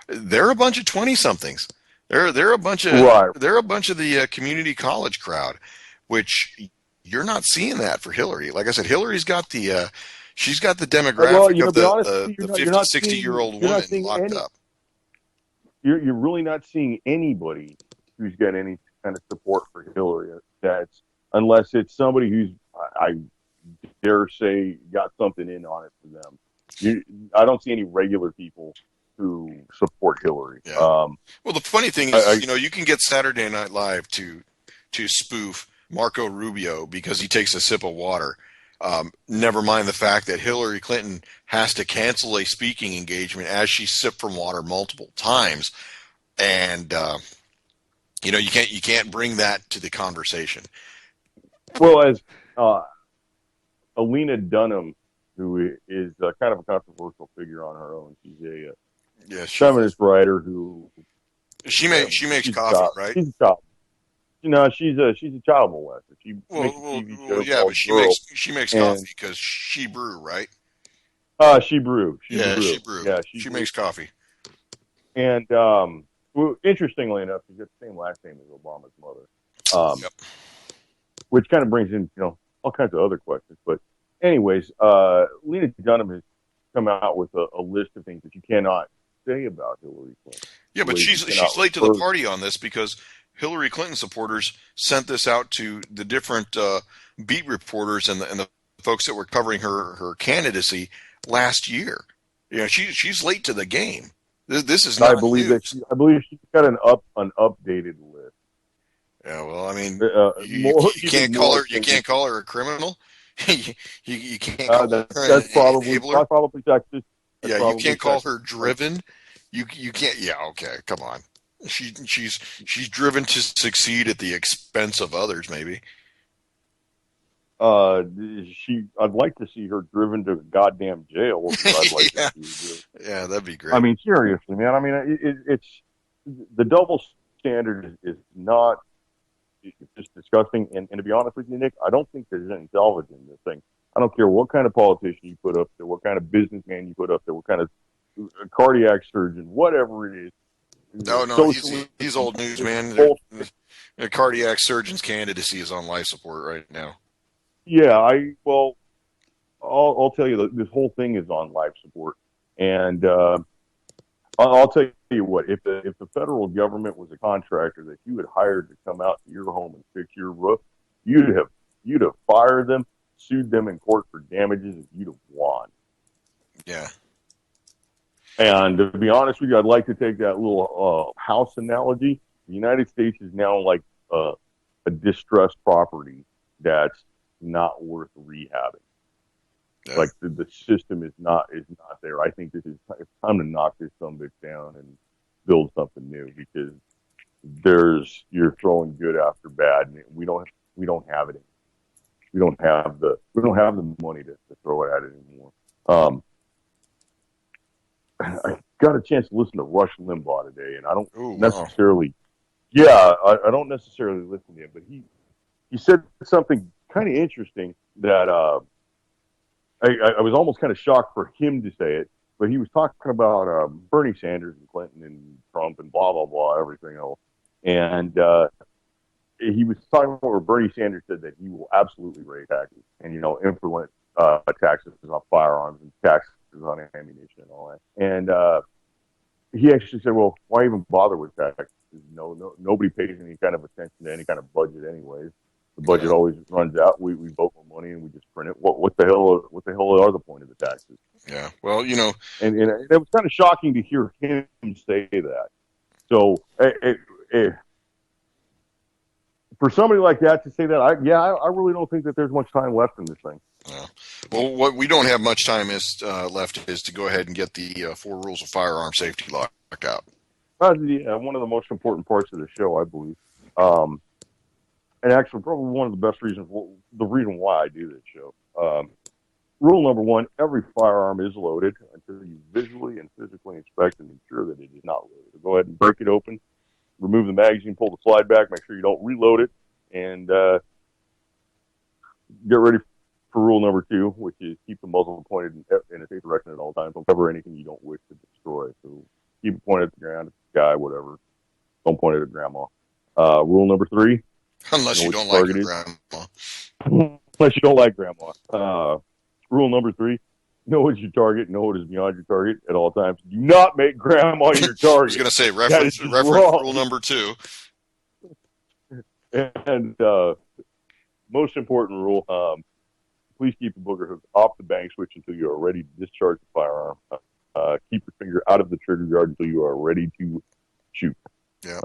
they're a bunch of 20-somethings. They're a bunch of the community college crowd, which you're not seeing that for Hillary. Like I said, Hillary's got she's got the demographic of the 50, 60-year-old woman locked up. You're really not seeing anybody who's got any kind of support for Hillary. Unless it's somebody who's, I dare say, got something in on it for them. I don't see any regular people who support Hillary. Yeah. Well, the funny thing is, you can get Saturday Night Live to spoof Marco Rubio because he takes a sip of water. Never mind the fact that Hillary Clinton has to cancel a speaking engagement as she sipped from water multiple times, and you can't bring that to the conversation. Well, as Alina Dunham, who is kind of a controversial figure on her own, she's a feminist writer who she makes coffee, right? She's a child. She's a child molester. She makes a TV show but she makes coffee because she brew, right? She brew. She brew. Yeah, she makes coffee. And well, interestingly enough, she's got the same last name as Obama's mother. Yep. Which kind of brings in, all kinds of other questions. But anyways, Lena Dunham has come out with a list of things that you cannot say about Hillary Clinton. Yeah, but she's late to the party on this because Hillary Clinton supporters sent this out to the different beat reporters and the folks that were covering her candidacy last year. She's late to the game. This is not news. I believe she's got an updated list. Yeah, well, I mean, you can't call her a criminal. you can't call her that's probably sexist. You can't call her driven. You can't. Yeah, okay, come on. She's driven to succeed at the expense of others, maybe. I'd like to see her driven to a goddamn jail. I'd like to see her. Yeah, that'd be great. I mean, seriously, man. I mean, it's the double standard is not. It's just disgusting. And to be honest with you, Nick, I don't think there's any salvage in this thing. I don't care what kind of politician you put up there, what kind of businessman you put up there, what kind of cardiac surgeon, whatever it is. No, he's old news, man. The cardiac surgeon's candidacy is on life support right now. Yeah, I'll tell you, this whole thing is on life support. And I'll tell you what, if the federal government was a contractor that you had hired to come out to your home and fix your roof, you'd have fired them, sued them in court for damages, and you'd have won. Yeah. And to be honest with you, I'd like to take that little house analogy. The United States is now like a distressed property that's not worth rehabbing. Yeah. Like the system is not there. I think it's time to knock this sumbitch down and build something new, because you're throwing good after bad, and we don't have it. We don't have the money to throw it at it anymore. I got a chance to listen to Rush Limbaugh today, and I don't necessarily. Wow. Yeah, I don't necessarily listen to him, but he said something kind of interesting that I was almost kind of shocked for him to say it, but he was talking about Bernie Sanders and Clinton and Trump and blah, blah, blah, everything else. And he was talking about where Bernie Sanders said that he will absolutely raise taxes and, implement taxes on firearms and taxes on ammunition and all that. And he actually said, well, why even bother with taxes? Nobody pays any kind of attention to any kind of budget anyways. The budget always runs out. We vote for money and we just print it. What the hell are the point of the taxes? Yeah. Well, And it was kind of shocking to hear him say that. So, for somebody like that to say that, I really don't think that there's much time left in this thing. yeah. Well, what we don't have much time left is to go ahead and get the 4 rules of firearm safety lockout. One of the most important parts of the show, I believe. And actually, probably one of the best reasons, the reason why I do this show. Rule number 1, every firearm is loaded until you visually and physically inspect and ensure that it is not loaded. So go ahead and break it open, remove the magazine, pull the slide back, make sure you don't reload it, and get ready for rule number 2, which is keep the muzzle pointed in a safe direction at all times. Don't cover anything you don't wish to destroy. So keep it pointed at the ground, at the sky, whatever. Don't point it at grandma. Rule number 3. Unless you don't like your grandma. Unless you don't like grandma. Rule number 3, know what's your target, know what is beyond your target at all times. Do not make grandma your target. I was going to say, reference rule number 2. And most important rule, please keep the booger hook off the bang switch until you are ready to discharge the firearm. Keep your finger out of the trigger guard until you are ready to shoot. Yeah.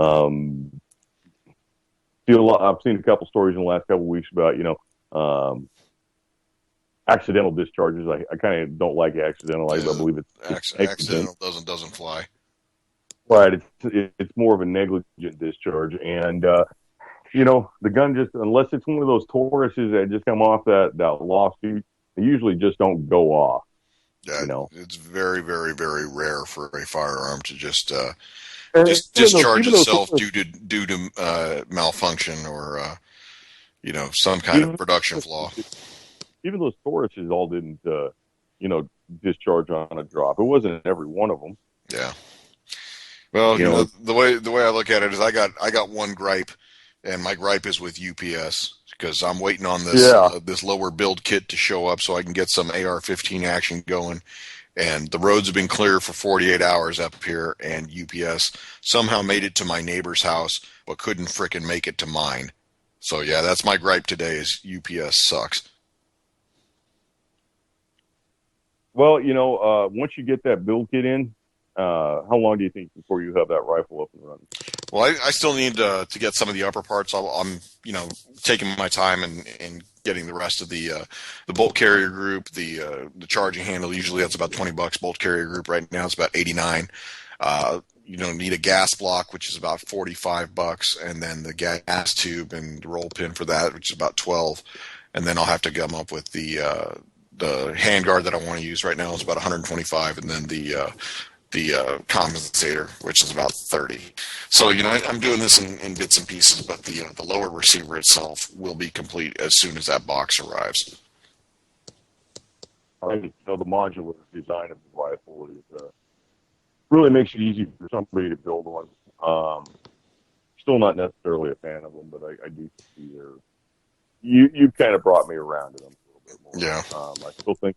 I've seen a couple stories in the last couple of weeks about, accidental discharges. I kind of don't like accidental. I believe it's accidental doesn't fly. Right. It's more of a negligent discharge. And, the gun just, unless it's one of those Tauruses that just come off that lawsuit, they usually just don't go off. Yeah, it's very, very, very rare for a firearm to just discharge itself due to malfunction or, some kind of production flaw. Even those Tauruses all didn't, discharge on a drop. It wasn't every one of them. Yeah. Well, the way I look at it is I got one gripe, and my gripe is with UPS because I'm waiting on this lower build kit to show up so I can get some AR-15 action going. And the roads have been clear for 48 hours up here, and UPS somehow made it to my neighbor's house, but couldn't frickin' make it to mine. So yeah, that's my gripe today is UPS sucks. Well, once you get that build kit in, how long do you think before you have that rifle up and running? Well, I still need to get some of the upper parts. I'm taking my time and getting the rest of the bolt carrier group, the charging handle. Usually that's about $20. Bolt carrier group right now it's about $89. Need a gas block, which is about $45, and then the gas tube and the roll pin for that, which is about $12. And then I'll have to come up with the handguard that I want to use right now is about $125, and then the compensator, which is about $30. So, I'm doing this in bits and pieces, but the lower receiver itself will be complete as soon as that box arrives. I think, the modular design of the rifle is really makes it easy for somebody to build one. Still not necessarily a fan of them, but I do see you've kind of brought me around to them a little bit more. Yeah. I still think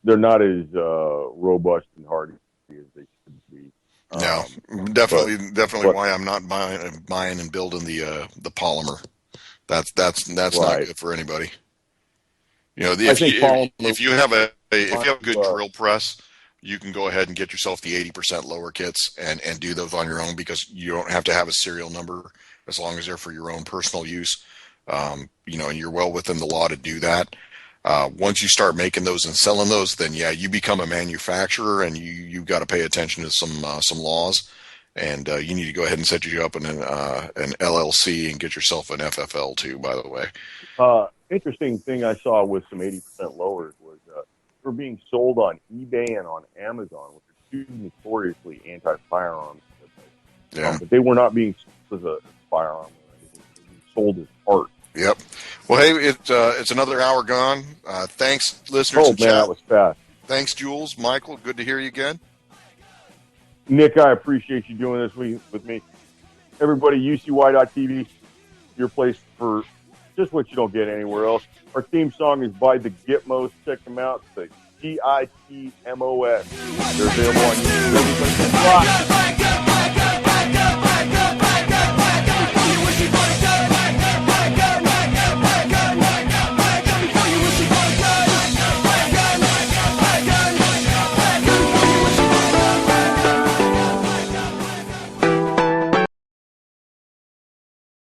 they're not as robust and hardy as they should be. No, definitely why I'm not buying and building the polymer. That's right. Not good for anybody. If you have a good drill press, you can go ahead and get yourself the 80% lower kits and do those on your own because you don't have to have a serial number as long as they're for your own personal use. And you're well within the law to do that. Once you start making those and selling those, then you become a manufacturer and you've got to pay attention to some laws, and you need to go ahead and set you up in an LLC and get yourself an FFL too, by the way. Interesting thing I saw with some 80% lowers was they're being sold on eBay and on Amazon, which are two notoriously anti-firearms. Yeah. But they were not being sold as a firearm. They were being sold as art. Yep. Well, hey, it's another hour gone. Thanks, listeners. Oh, man, that was fast. Thanks, Jules. Michael, good to hear you again. Nick, I appreciate you doing this with me. Everybody, UCY.tv, your place for just what you don't get anywhere else. Our theme song is by the Gitmos. Check them out. The GITMOS. They're available on YouTube.